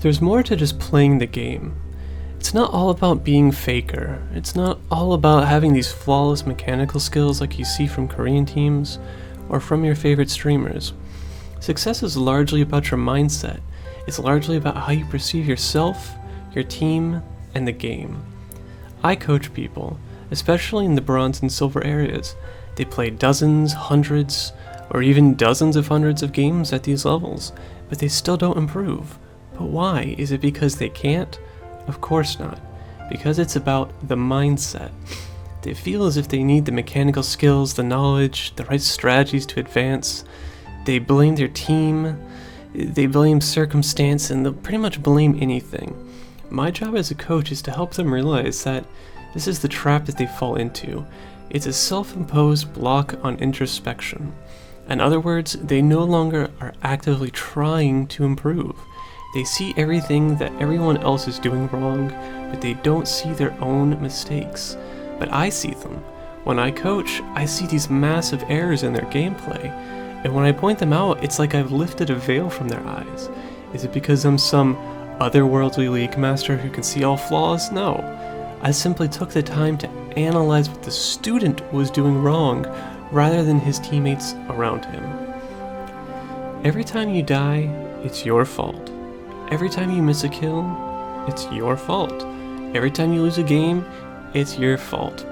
There's more to just playing the game. It's not all about being faker. It's not all about having these flawless mechanical skills like you see from Korean teams or from your favorite streamers. Success is largely about your mindset. It's largely about how you perceive yourself, your team, and the game. I coach people, especially in the bronze and silver areas. They play dozens, hundreds, or even dozens of hundreds of games at these levels, but they still don't improve. But why? Is it because they can't? Of course not. Because it's about the mindset. They feel as if they need the mechanical skills, the knowledge, the right strategies to advance. They blame their team, they blame circumstance, and they'll pretty much blame anything. My job as a coach is to help them realize that this is the trap that they fall into. It's a self-imposed block on introspection. In other words, they no longer are actively trying to improve. They see everything that everyone else is doing wrong, but they don't see their own mistakes. But I see them. When I coach, I see these massive errors in their gameplay, and when I point them out, it's like I've lifted a veil from their eyes. Is it because I'm some otherworldly league master who can see all flaws? No. I simply took the time to analyze what the student was doing wrong, rather than his teammates around him. Every time you die, it's your fault. Every time you miss a kill, it's your fault. Every time you lose a game, it's your fault.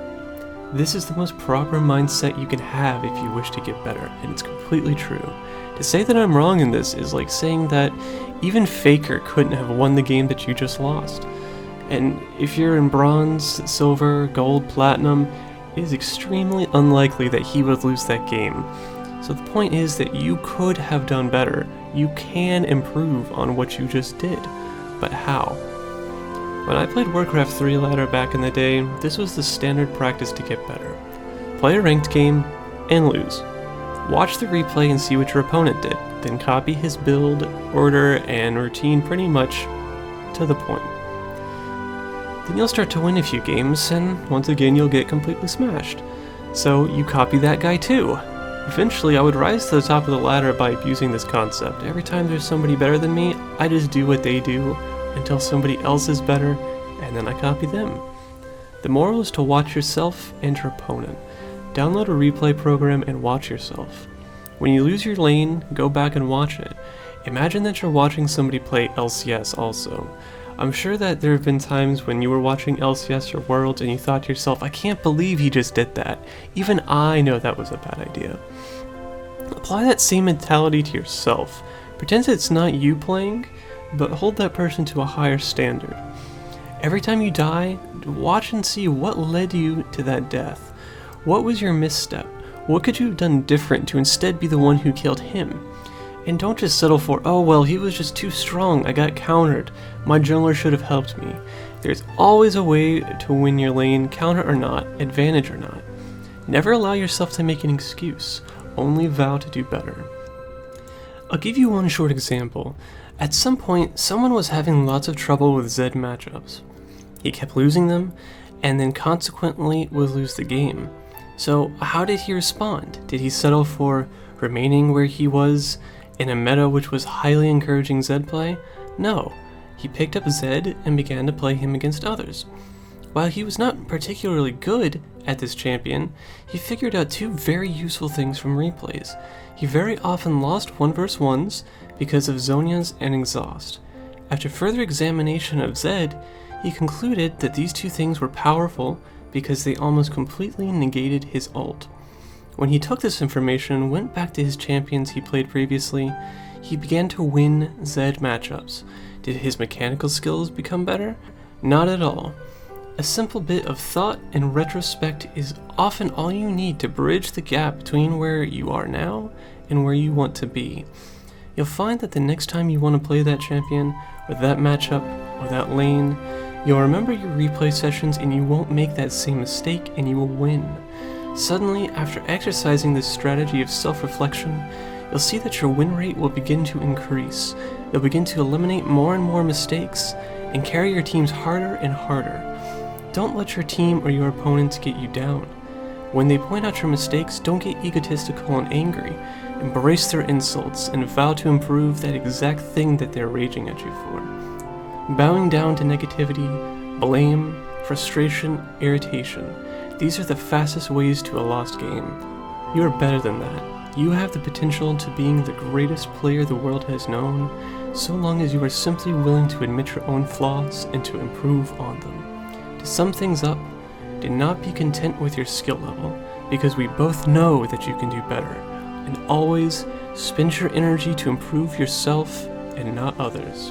This is the most proper mindset you can have if you wish to get better, and it's completely true. To say that I'm wrong in this is like saying that even Faker couldn't have won the game that you just lost. And if you're in bronze, silver, gold, platinum, it is extremely unlikely that he would lose that game. So the point is that you could have done better. You can improve on what you just did. But how? When I played Warcraft 3 ladder back in the day, this was the standard practice to get better. Play a ranked game and lose. Watch the replay and see what your opponent did, then copy his build, order, and routine pretty much to the point. Then you'll start to win a few games, and once again you'll get completely smashed. So you copy that guy too. Eventually I would rise to the top of the ladder by abusing this concept. Every time there's somebody better than me, I just do what they do until somebody else is better, and then I copy them. The moral is to watch yourself and your opponent. Download a replay program and watch yourself. When you lose your lane, go back and watch it. Imagine that you're watching somebody play LCS also. I'm sure that there have been times when you were watching LCS or Worlds and you thought to yourself, I can't believe he just did that. Even I know that was a bad idea. Apply that same mentality to yourself. Pretend it's not you playing, but hold that person to a higher standard. Every time you die, watch and see what led you to that death. What was your misstep? What could you have done different to instead be the one who killed him? And don't just settle for, oh well, he was just too strong, I got countered, my jungler should have helped me. There's always a way to win your lane, counter or not, advantage or not. Never allow yourself to make an excuse, only vow to do better. I'll give you one short example. At some point, someone was having lots of trouble with Zed matchups. He kept losing them, and then consequently would lose the game. So how did he respond? Did he settle for remaining where he was in a meta which was highly encouraging Zed play? No. He picked up Zed and began to play him against others. While he was not particularly good at this champion, he figured out two very useful things from replays. He very often lost 1v1s because of Zhonya's and Exhaust. After further examination of Zed, he concluded that these two things were powerful because they almost completely negated his ult. When he took this information and went back to his champions he played previously, he began to win Zed matchups. Did his mechanical skills become better? Not at all. A simple bit of thought and retrospect is often all you need to bridge the gap between where you are now and where you want to be. You'll find that the next time you want to play that champion, or that matchup, or that lane, you'll remember your replay sessions and you won't make that same mistake and you will win. Suddenly, after exercising this strategy of self-reflection, you'll see that your win rate will begin to increase. You'll begin to eliminate more and more mistakes and carry your teams harder and harder. Don't let your team or your opponents get you down. When they point out your mistakes, don't get egotistical and angry. Embrace their insults and vow to improve that exact thing that they're raging at you for. Bowing down to negativity, blame, frustration, irritation. These are the fastest ways to a lost game. You are better than that. You have the potential to being the greatest player the world has known, so long as you are simply willing to admit your own flaws and to improve on them. To sum things up, do not be content with your skill level, because we both know that you can do better, and always spend your energy to improve yourself and not others.